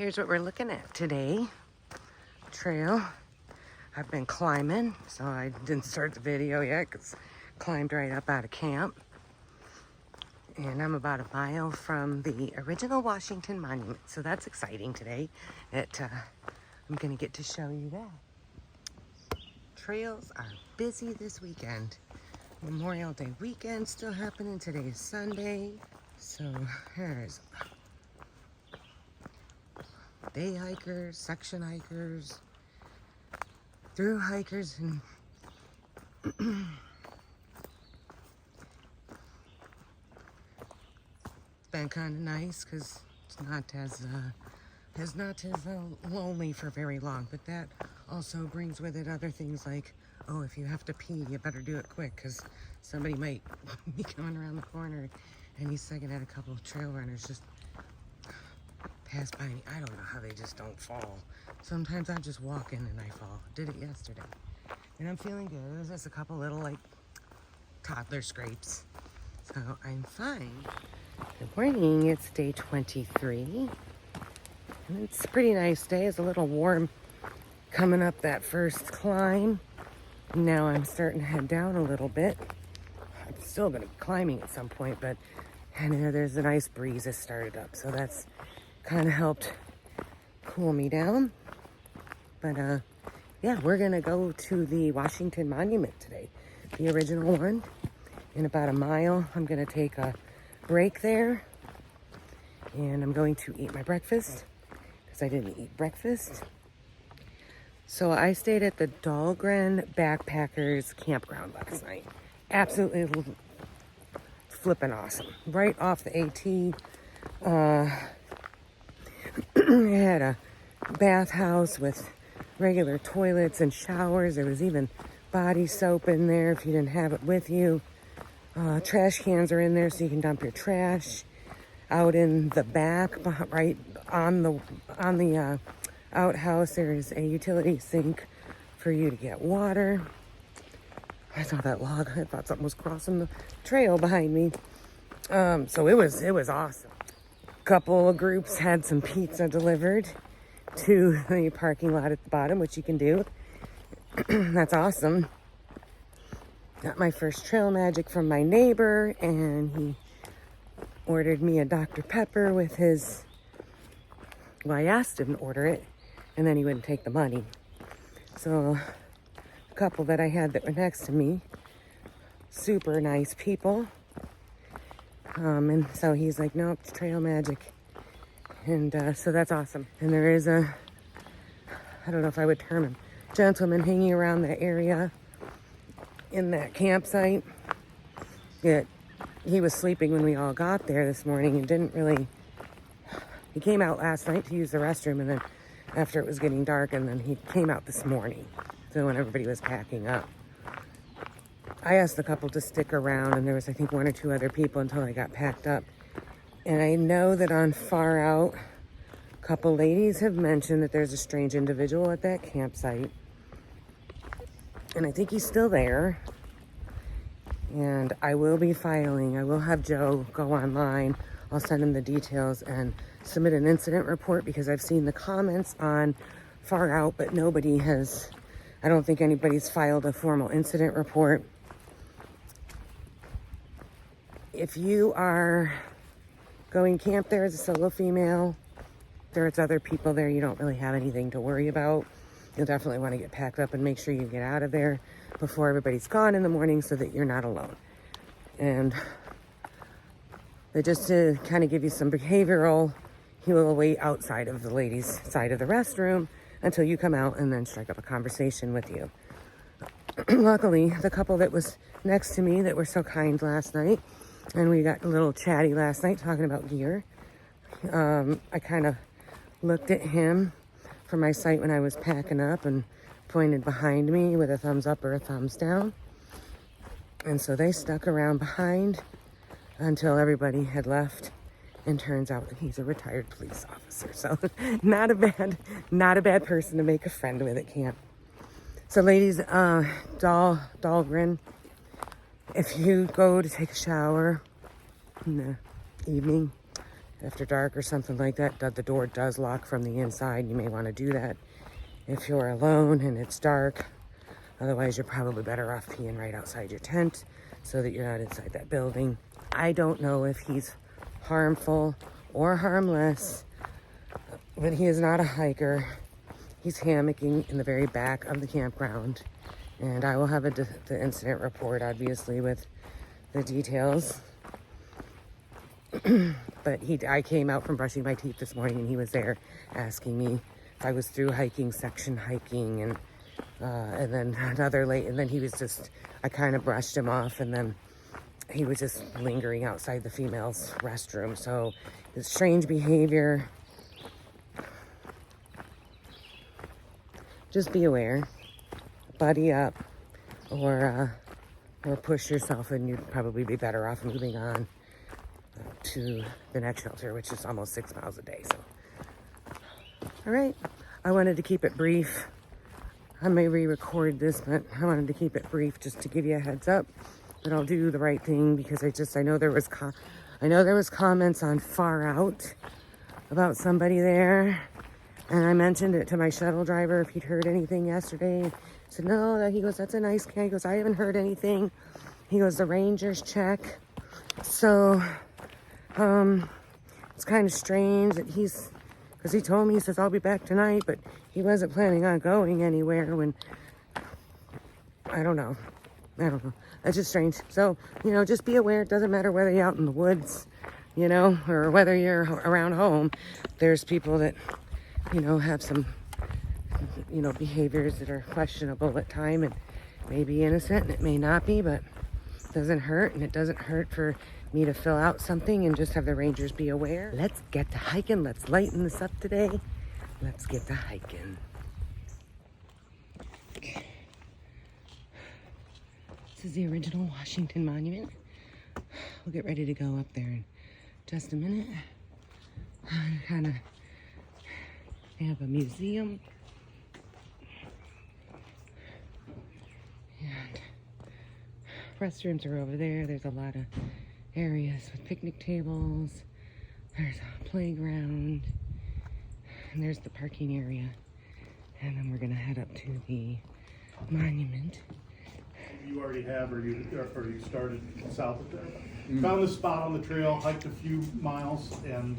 Here's what we're looking at today. Trail. I've been climbing, so I didn't start the video yet because I climbed right up out of camp. And I'm about a mile from the original Washington Monument, so that's exciting today. I'm gonna get to show you that. Trails are busy this weekend. Memorial Day weekend still happening. Today is Sunday, so there's day hikers, section hikers, through hikers, and it's been kind of nice because it's not as lonely for very long. But that also brings with it other things like, oh, if you have to pee, you better do it quick because somebody might be coming around the corner. Any second, had a couple of trail runners just pass by me. I don't know how they just don't fall. Sometimes I just walk in and I fall. Did it yesterday. And I'm feeling good. It was just a couple little like toddler scrapes. So I'm fine. Good morning. It's day 23. And it's a pretty nice day. It's a little warm coming up that first climb. Now I'm starting to head down a little bit. I'm still going to be climbing at some point, but there's a nice breeze that started up. So that's kind of helped cool me down. But yeah, we're going to go to the Washington Monument today. The original one. In about a mile, I'm going to take a break there. And I'm going to eat my breakfast because I didn't eat breakfast. So I stayed at the Dahlgren Backpackers Campground last night. Absolutely flippin' awesome. Right off the AT. It had a bathhouse with regular toilets and showers. There was even body soap in there if you didn't have it with you. Trash cans are in there so you can dump your trash. Out in the back, right on the outhouse, there is a utility sink for you to get water. I saw that log. I thought something was crossing the trail behind me. So it was awesome. A couple of groups had some pizza delivered to the parking lot at the bottom, which you can do. That's awesome. Got my first trail magic from my neighbor, and he ordered me a Dr. Pepper with his... Well, I asked him to order it, and then he wouldn't take the money. So a couple that I had that were next to me, super nice people. And so he's like, nope, it's trail magic. And so that's awesome. And there is I don't know if I would term him, gentleman hanging around the area in that campsite. Yet he was sleeping when we all got there this morning and didn't really... He came out last night to use the restroom, and then after it was getting dark, and then he came out this morning. So when everybody was packing up. I asked the couple to stick around, and there was, I think, one or two other people until I got packed up. And I know that on Far Out, a couple ladies have mentioned that there's a strange individual at that campsite. And I think he's still there. And I will be filing. I will have Joe go online. I'll send him the details and submit an incident report because I've seen the comments on Far Out, but nobody has... I don't think anybody's filed a formal incident report. If you are going camp there as a solo female, there's other people there, you don't really have anything to worry about. You'll definitely want to get packed up and make sure you get out of there before everybody's gone in the morning so that you're not alone. And just to kind of give you some behavioral, he will wait outside of the ladies' side of the restroom until you come out and then strike up a conversation with you. Luckily, the couple that was next to me that were so kind last night, and we got a little chatty last night talking about gear. I kind of looked at him from my sight when I was packing up and pointed behind me with a thumbs up or a thumbs down. And so they stuck around behind until everybody had left. And turns out that he's a retired police officer. So not a bad person to make a friend with at camp. So ladies, Dahlgren, if you go to take a shower in the evening, after dark or something like that, the door does lock from the inside. You may want to do that if you're alone and it's dark. Otherwise, you're probably better off peeing right outside your tent so that you're not inside that building. I don't know if he's harmful or harmless, but he is not a hiker. He's hammocking in the very back of the campground. And I will have the incident report, obviously, with the details. But I came out from brushing my teeth this morning, and he was there asking me if I was through section hiking, and then and then he was just, I kind of brushed him off, and then he was just lingering outside the female's restroom. So his strange behavior. Just be aware, buddy up, or push yourself, and you'd probably be better off moving on to the next shelter, which is almost 6 miles a day. So, all right, I wanted to keep it brief. I may re-record this, but I wanted to keep it brief just to give you a heads up that I'll do the right thing, because I know there was comments on Far Out about somebody there. And I mentioned it to my shuttle driver if he'd heard anything yesterday. He said, no, he goes, that's a nice guy. He goes, I haven't heard anything. He goes, the Rangers check. So, it's kind of strange that because he told me, he says, I'll be back tonight, but he wasn't planning on going anywhere when, I don't know. That's just strange. So, just be aware. It doesn't matter whether you're out in the woods, or whether you're around home. There's people that, have some, behaviors that are questionable at time and may be innocent, and it may not be, but it doesn't hurt, and it doesn't hurt for me to fill out something and just have the Rangers be aware. Let's get to hiking. Let's lighten this up today. Let's get to hiking. Okay. This is the original Washington Monument. We'll get ready to go up there in just a minute. Kind of have a museum. And restrooms are over there. There's a lot of areas with picnic tables. There's a playground. And there's the parking area. And then we're going to head up to the monument. You already have, or you started south of there. Found this spot on the trail, hiked a few miles, and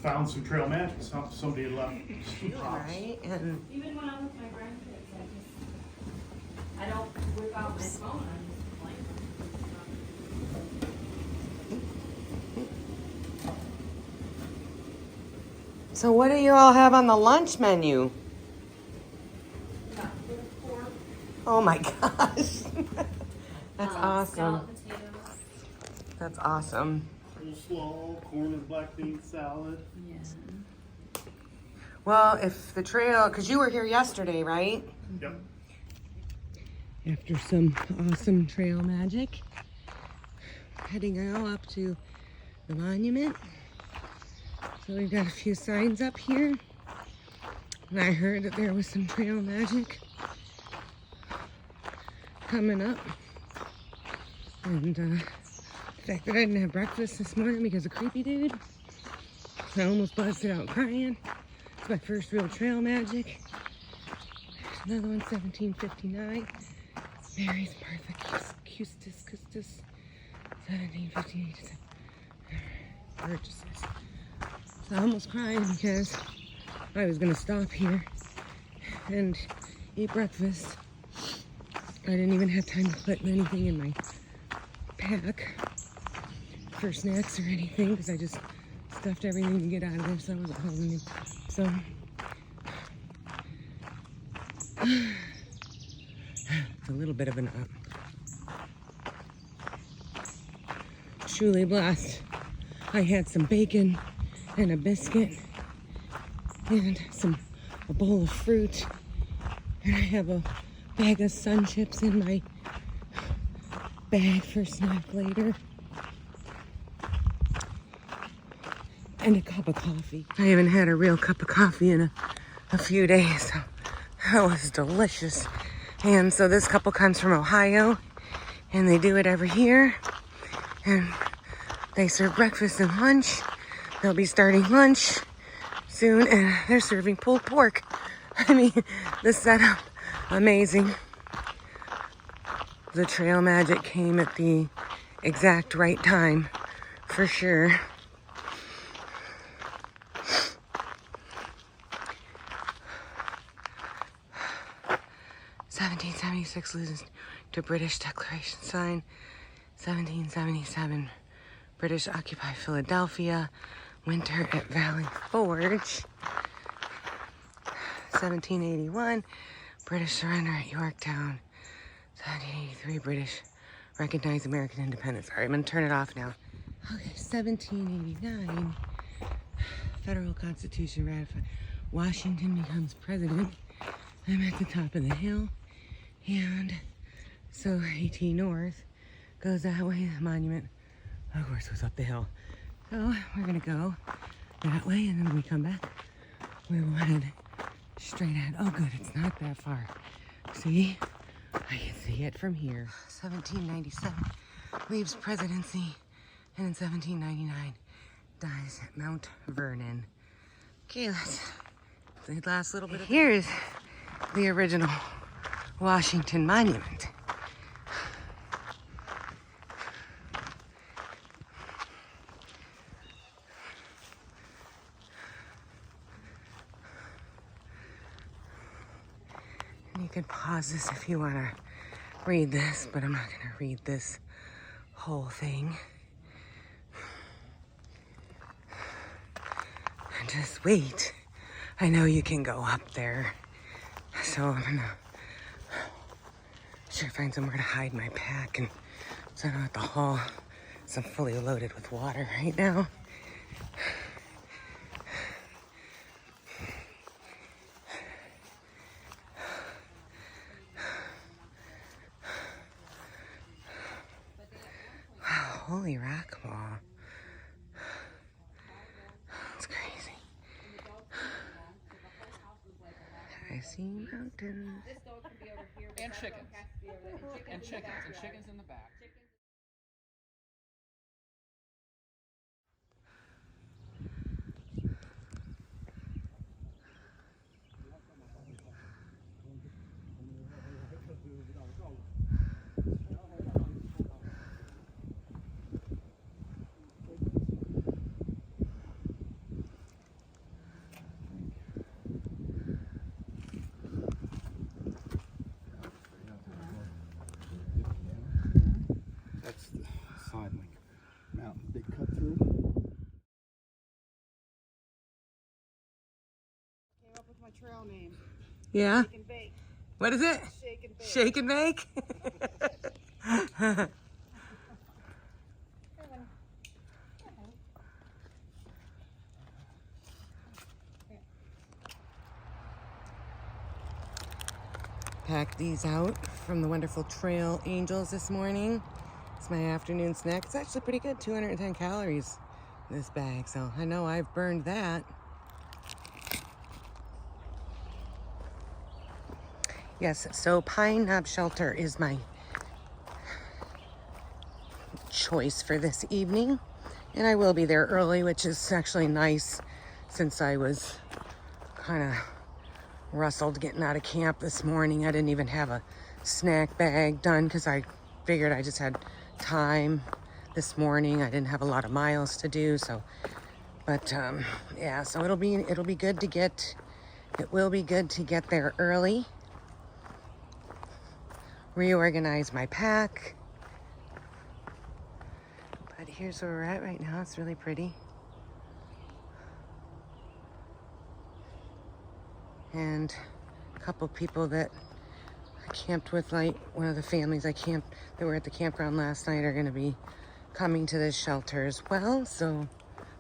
found some trail magic. Somebody had left some props. Right, and even when I'm with my grandkids, I don't whip out my phone. I'm just playing. so what do you all have on the lunch menu? Oh my gosh. That's awesome. Scalloped potatoes. That's awesome. Coleslaw, corn and black bean salad. Yeah. Well, if the trail, because you were here yesterday, right? Yep. After some awesome trail magic, heading now up to the monument. So we've got a few signs up here. And I heard that there was some trail magic coming up. And the fact that I didn't have breakfast this morning because of Creepy Dude, I almost busted out crying. It's my first real trail magic. Another one, 1759. Mary's Martha Custis, 1758. Purchases. So I almost cried because I was going to stop here and eat breakfast. I didn't even have time to put anything in my pack for snacks or anything because I just stuffed everything to get out of there, so I wasn't holding it. So it's a little bit of an up. Truly blessed. I had some bacon and a biscuit and a bowl of fruit, and I have a bag of Sun Chips in my bag for snack later, and a cup of coffee. I haven't had a real cup of coffee in a few days, so that was delicious. And so this couple comes from Ohio, and they do it every year, and They serve breakfast and lunch. They'll be starting lunch soon, and they're serving pulled pork. I mean, the setup, amazing. The trail magic came at the exact right time, for sure. "1776 loses to British Declaration sign. 1777 British occupy Philadelphia. Winter at Valley Forge. 1781 British surrender at Yorktown. 1783 British recognize American independence." All right, I'm gonna turn it off now. Okay, 1789 Federal Constitution ratified. Washington becomes president. I'm at the top of the hill, and so AT North goes that way. The monument, of course, goes up the hill. So we're gonna go that way, and then when we come back, we will head straight ahead. Oh, good, it's not that far. See, I can see it from here. 1797 leaves presidency, and in 1799 dies at Mount Vernon. Okay, let's the last little bit of here's the original Washington Monument. And you can pause this if you want to read this, but I'm not going to read this whole thing. And just wait. I know you can go up there. So I'm gonna try to find somewhere to hide my pack, and so I don't have to haul. So I'm fully loaded with water right now. Wow, holy rock wall. That's crazy. I see mountains. And chickens. And chickens in the back. That's the side link mountain, big cut through. Came up with my trail name. Yeah? Shake and bake. What is it? Shake and bake. Shake and bake? Packed these out from the wonderful Trail Angels this morning. It's my afternoon snack. It's actually pretty good, 210 calories in this bag, so I know I've burned that. Yes, so Pine Knob Shelter is my choice for this evening, and I will be there early, which is actually nice since I was kind of rustled getting out of camp this morning. I didn't even have a snack bag done because I figured I just had time this morning. I didn't have a lot of miles to do, so but yeah, so it'll be good to get there early, reorganize my pack. But here's where we're at right now. It's really pretty. And a couple people that I camped with, like one of the families that were at the campground last night, are going to be coming to this shelter as well. So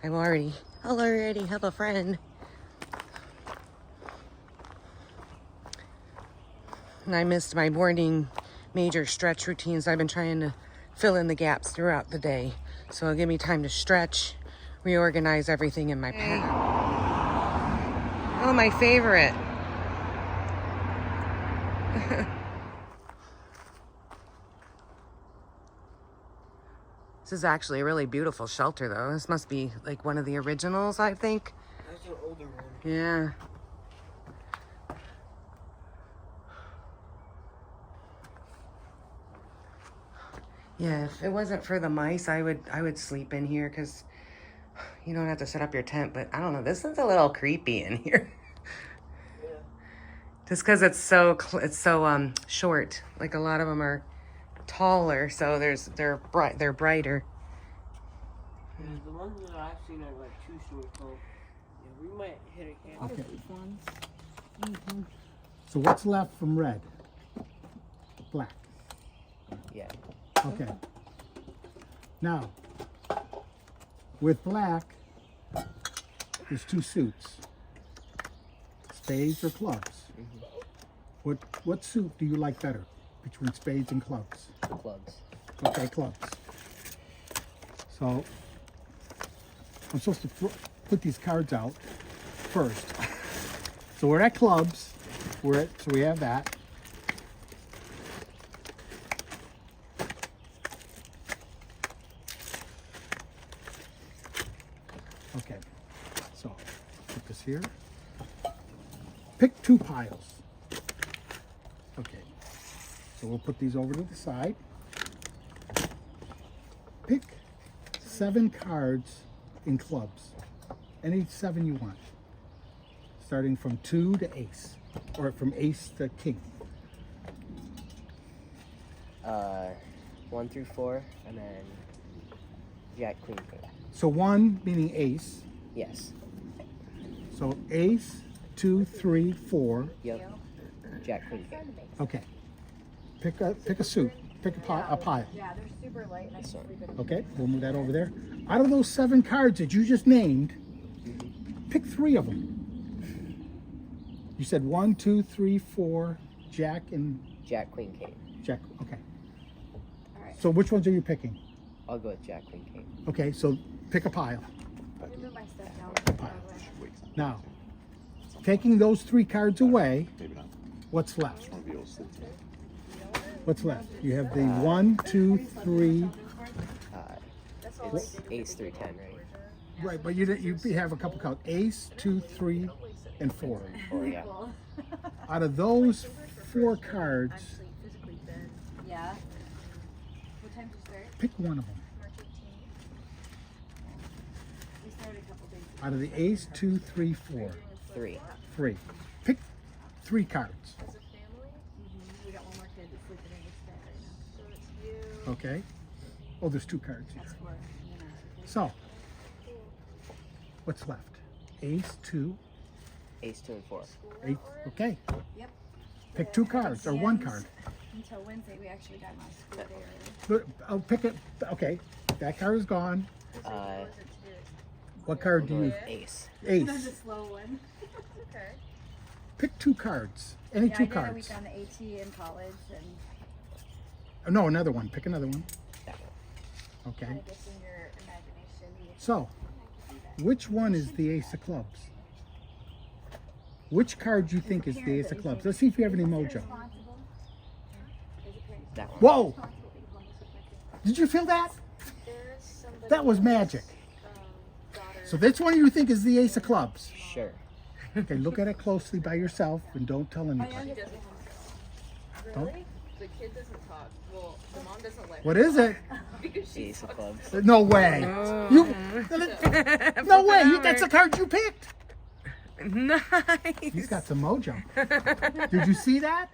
I'll already have a friend. And I missed my morning major stretch routines. I've been trying to fill in the gaps throughout the day, so it'll give me time to stretch, reorganize everything in my pack. Oh, my favorite. This is actually a really beautiful shelter, though. This must be like one of the originals, I think. That's an older one. Yeah. Yeah, if it wasn't for the mice, I would sleep in here because you don't have to set up your tent. But I don't know, this is a little creepy in here. Yeah. Just because it's so short. Like a lot of them are taller, so they're brighter. Yeah, the ones that I've seen are like too short, so yeah, we might hit a camp. Okay. So what's left from red? Black. Yeah. Okay. Now, with black, there's two suits. Spades or clubs. What suit do you like better between spades and clubs? Clubs. Okay, clubs. So I'm supposed to put these cards out first. So we're at clubs. So we have that. Okay. So put this here. Pick two piles. Okay. So we'll put these over to the side. Pick 7 cards in clubs. Any 7 you want. Starting from 2 to ace. Or from ace to king. 1 through 4, and then Jack, Queen, King. So 1 meaning ace. Yes. So ace, 2, 3, 4. Yep. Jack, Queen, King. Okay. Pick a suit. Pick a pile. Yeah, they're super light and I can sleep in them. Okay, we'll move that over there. Out of those 7 cards that you just named, pick 3 of them. You said 1, 2, 3, 4, Jack and Jack, Queen, King. Jack. Okay. Alright. So which ones are you picking? I'll go with Jack, Queen, King. Okay, so pick a pile. Let me move my stuff down. Pile. Now, taking those 3 cards away, what's left? What's left? You have the 1, 2, 3. It's ace, 3, 10, right? Right, but you have a couple cards. Ace, 2, 3, and 4. Oh, yeah. Out of those 4 cards, Yeah. What time did you start? pick one of them. March 18th. We started a couple days ago. Out of the ace, 2, 3, 4. 3. 3. Pick 3 cards. As a family? We got one more kid that's sleeping in his bed right now. So it's you. Okay. Oh, there's 2 cards here. That's 4. So, what's left? Ace, 2, Ace, 2, and 4. 8. Okay. Yep. Pick 2 cards or 1 card. Until Wednesday, we actually got my school day early. But I'll pick it. Okay. That card is gone. What card do you? Ace. That's a Ace. slow one. Okay. Pick 2 cards. Any Yeah, 2 I did a cards. week on the AT in college and Oh, no, another one. Pick another one. That one. Okay. I guess in your imagination. You So, which one is the ace of clubs? Which card do you think is the ace of clubs? Let's see if you have any mojo. That one. Whoa! Did you feel that? That was magic. So this one you think is the ace of clubs. Sure. Okay, look at it closely by yourself and don't tell anybody. Don't- The kid doesn't talk. Well, the mom doesn't let What is it? because she Ace of clubs. No way. You. No way. That's the card you picked. Nice. He's got some mojo. Did you see that?